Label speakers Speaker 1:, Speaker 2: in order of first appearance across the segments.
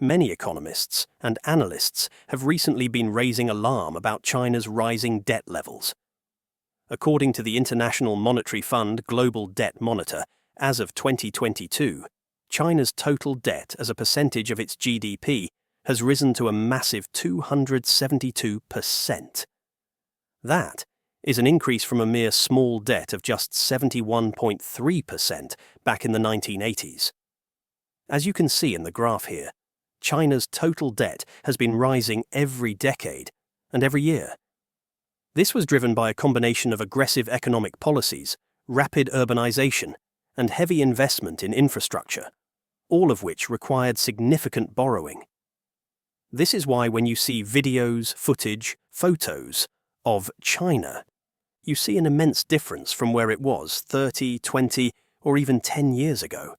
Speaker 1: Many economists and analysts have recently been raising alarm about China's rising debt levels. According to the International Monetary Fund Global Debt Monitor, as of 2022, China's total debt as a percentage of its GDP has risen to a massive 272%. That is an increase from a mere small debt of just 71.3% back in the 1980s. As you can see in the graph here, China's total debt has been rising every decade and every year. This was driven by a combination of aggressive economic policies, rapid urbanization, and heavy investment in infrastructure, all of which required significant borrowing. This is why when you see videos, footage, photos of China, you see an immense difference from where it was 30, 20, or even 10 years ago.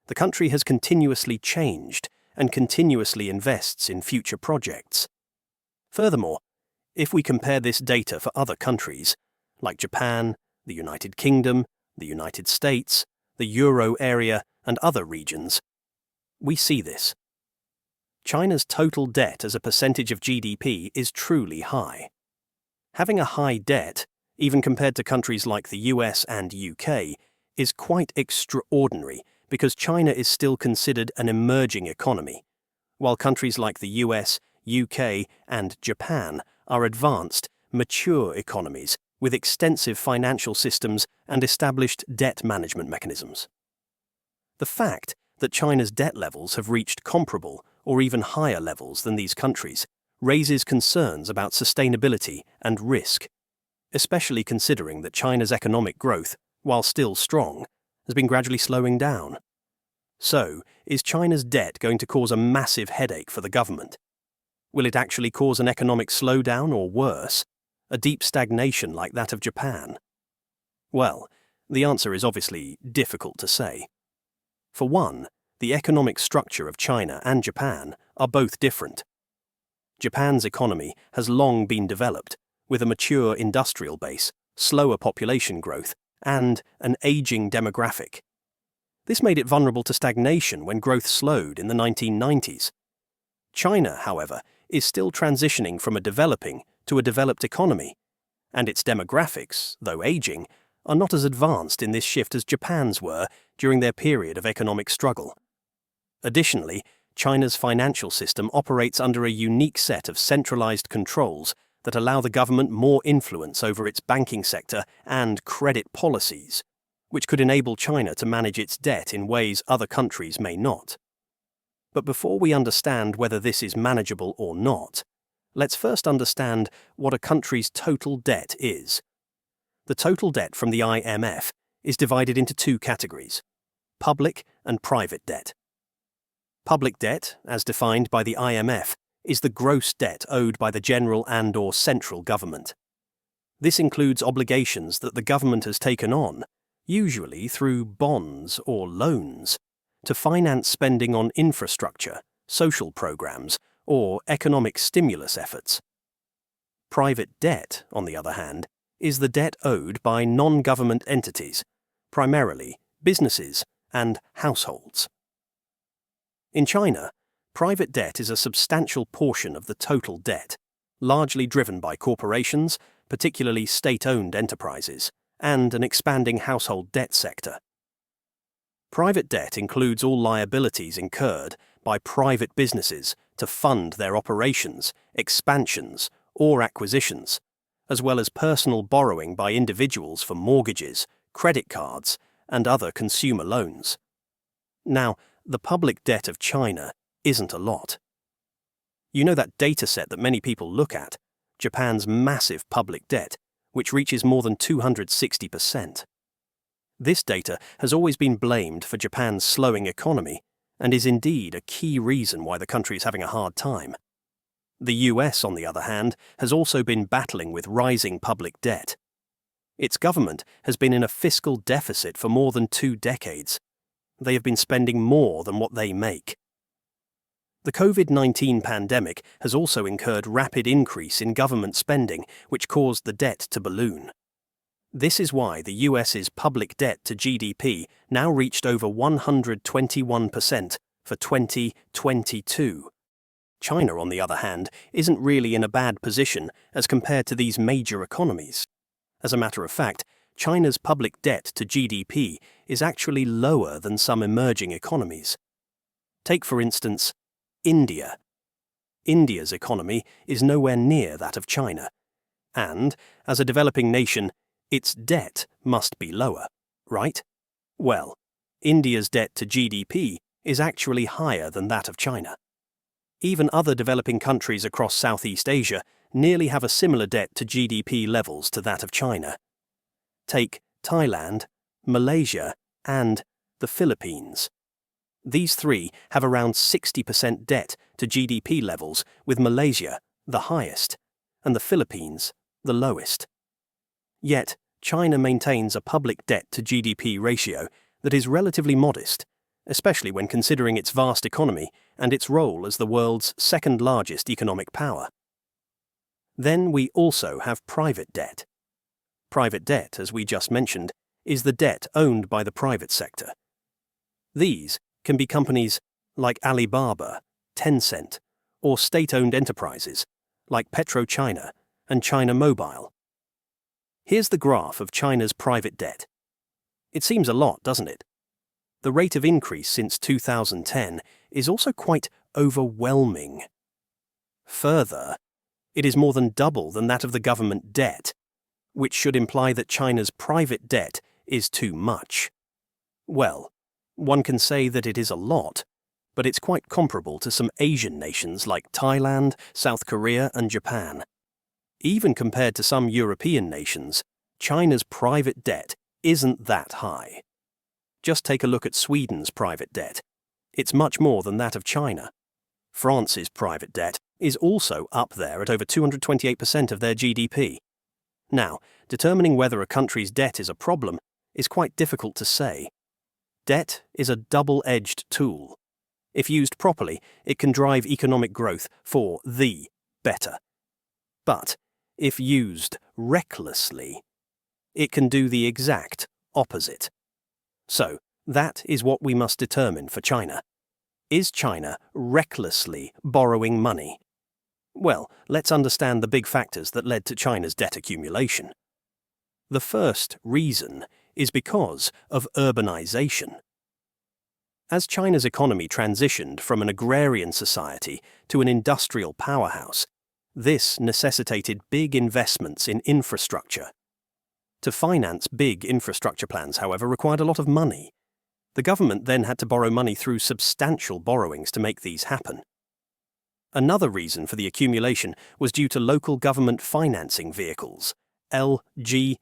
Speaker 1: The country has continuously changed and continuously invests in future projects. Furthermore, if we compare this data for other countries, like Japan, the United Kingdom, the United States, the Euro area, and other regions, we see this. China's total debt as a percentage of GDP is truly high. Having a high debt, even compared to countries like the US and UK, is quite extraordinary because China is still considered an emerging economy, while countries like the US, UK, and Japan are advanced, mature economies with extensive financial systems and established debt management mechanisms. The fact that China's debt levels have reached comparable or even higher levels than these countries raises concerns about sustainability and risk, especially considering that China's economic growth, while still strong, has been gradually slowing down. So, is China's debt going to cause a massive headache for the government? Will it actually cause an economic slowdown or worse, a deep stagnation like that of Japan? Well, the answer is obviously difficult to say. For one, the economic structure of China and Japan are both different. Japan's economy has long been developed, with a mature industrial base, slower population growth, and an aging demographic. This made it vulnerable to stagnation when growth slowed in the 1990s. China, however, is still transitioning from a developing to a developed economy, and its demographics, though aging, are not as advanced in this shift as Japan's were during their period of economic struggle. Additionally, China's financial system operates under a unique set of centralized controls that allow the government more influence over its banking sector and credit policies, which could enable China to manage its debt in ways other countries may not. But before we understand whether this is manageable or not, let's first understand what a country's total debt is. The total debt from the IMF is divided into two categories: public and private debt. Public debt, as defined by the IMF, is the gross debt owed by the general and/or central government. This includes obligations that the government has taken on, usually through bonds or loans, to finance spending on infrastructure, social programs, or economic stimulus efforts. Private debt, on the other hand, is the debt owed by non-government entities, primarily businesses and households. In China, private debt is a substantial portion of the total debt, largely driven by corporations, particularly state-owned enterprises, and an expanding household debt sector. Private debt includes all liabilities incurred by private businesses to fund their operations, expansions, or acquisitions, as well as personal borrowing by individuals for mortgages, credit cards, and other consumer loans. Now, the public debt of China isn't a lot. You know that dataset that many people look at, Japan's massive public debt, which reaches more than 260%. This data has always been blamed for Japan's slowing economy and is indeed a key reason why the country is having a hard time. The US, on the other hand, has also been battling with rising public debt. Its government has been in a fiscal deficit for more than 2 decades. They have been spending more than what they make. The COVID-19 pandemic has also incurred rapid increase in government spending, which caused the debt to balloon. This is why the US's public debt to GDP now reached over 121%, for 2022. China, on the other hand, isn't really in a bad position as compared to these major economies. As a matter of fact, China's public debt to GDP is actually lower than some emerging economies. Take, for instance, India. India's economy is nowhere near that of China, and, as a developing nation, its debt must be lower, right? Well, India's debt to GDP is actually higher than that of China. Even other developing countries across Southeast Asia nearly have a similar debt to GDP levels to that of China. Take Thailand, Malaysia, and the Philippines. These three have around 60% debt to GDP levels, with Malaysia the highest and the Philippines the lowest. Yet, China maintains a public debt to GDP ratio that is relatively modest, especially when considering its vast economy and its role as the world's second largest economic power. Then we also have private debt. Private debt, as we just mentioned, is the debt owned by the private sector. These can be companies like Alibaba, Tencent, or state-owned enterprises like PetroChina and China Mobile. Here's the graph of China's private debt. It seems a lot, doesn't it? The rate of increase since 2010 is also quite overwhelming. Further, it is more than double than that of the government debt, which should imply that China's private debt is too much. Well, one can say that it is a lot, but it's quite comparable to some Asian nations like Thailand, South Korea, and Japan. Even compared to some European nations, China's private debt isn't that high. Just take a look at Sweden's private debt. It's much more than that of China. France's private debt is also up there at over 228% of their GDP. Now, determining whether a country's debt is a problem is quite difficult to say. Debt is a double-edged tool. If used properly, it can drive economic growth for the better. But if used recklessly, it can do the exact opposite. So, that is what we must determine for China. Is China recklessly borrowing money? Well, let's understand the big factors that led to China's debt accumulation. The first reason is because of urbanization. As China's economy transitioned from an agrarian society to an industrial powerhouse, this necessitated big investments in infrastructure. To finance big infrastructure plans, however, required a lot of money. The government then had to borrow money through substantial borrowings to make these happen. Another reason for the accumulation was due to local government financing vehicles, LGFVs.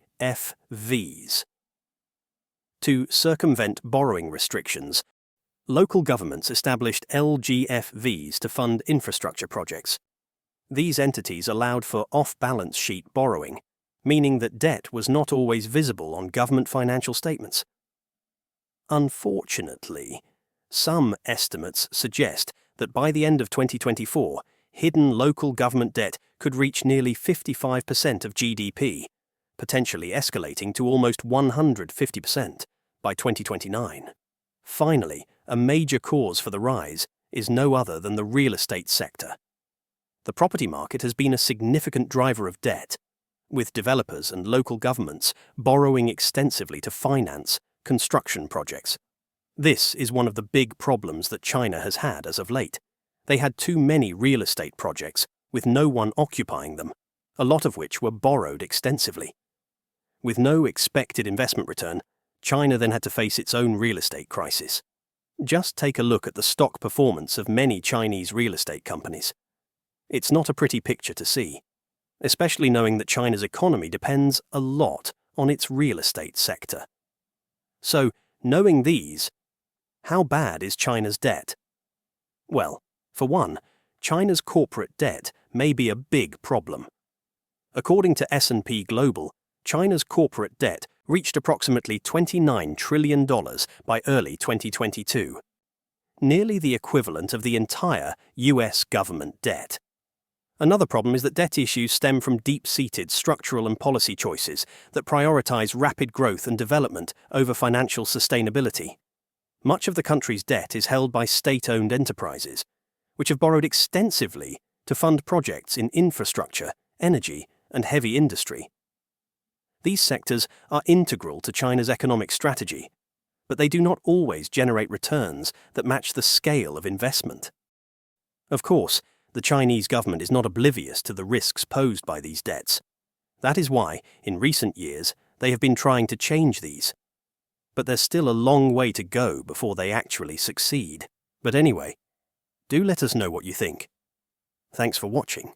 Speaker 1: To circumvent borrowing restrictions, local governments established LGFVs to fund infrastructure projects. These entities allowed for off-balance sheet borrowing, meaning that debt was not always visible on government financial statements. Unfortunately, some estimates suggest that by the end of 2024, hidden local government debt could reach nearly 55% of GDP, potentially escalating to almost 150% by 2029. Finally, a major cause for the rise is no other than the real estate sector. The property market has been a significant driver of debt, with developers and local governments borrowing extensively to finance construction projects. This is one of the big problems that China has had as of late. They had too many real estate projects, with no one occupying them, a lot of which were borrowed extensively. With no expected investment return, China then had to face its own real estate crisis. Just take a look at the stock performance of many Chinese real estate companies. It's not a pretty picture to see, especially knowing that China's economy depends a lot on its real estate sector. So, knowing these, how bad is China's debt? Well, for one, China's corporate debt may be a big problem. According to S&P Global, China's corporate debt reached approximately $29 trillion by early 2022, nearly the equivalent of the entire US government debt. Another problem is that debt issues stem from deep-seated structural and policy choices that prioritize rapid growth and development over financial sustainability. Much of the country's debt is held by state-owned enterprises, which have borrowed extensively to fund projects in infrastructure, energy, and heavy industry. These sectors are integral to China's economic strategy, but they do not always generate returns that match the scale of investment. Of course, the Chinese government is not oblivious to the risks posed by these debts. That is why, in recent years, they have been trying to change these. But there's still a long way to go before they actually succeed. But anyway, do let us know what you think. Thanks for watching.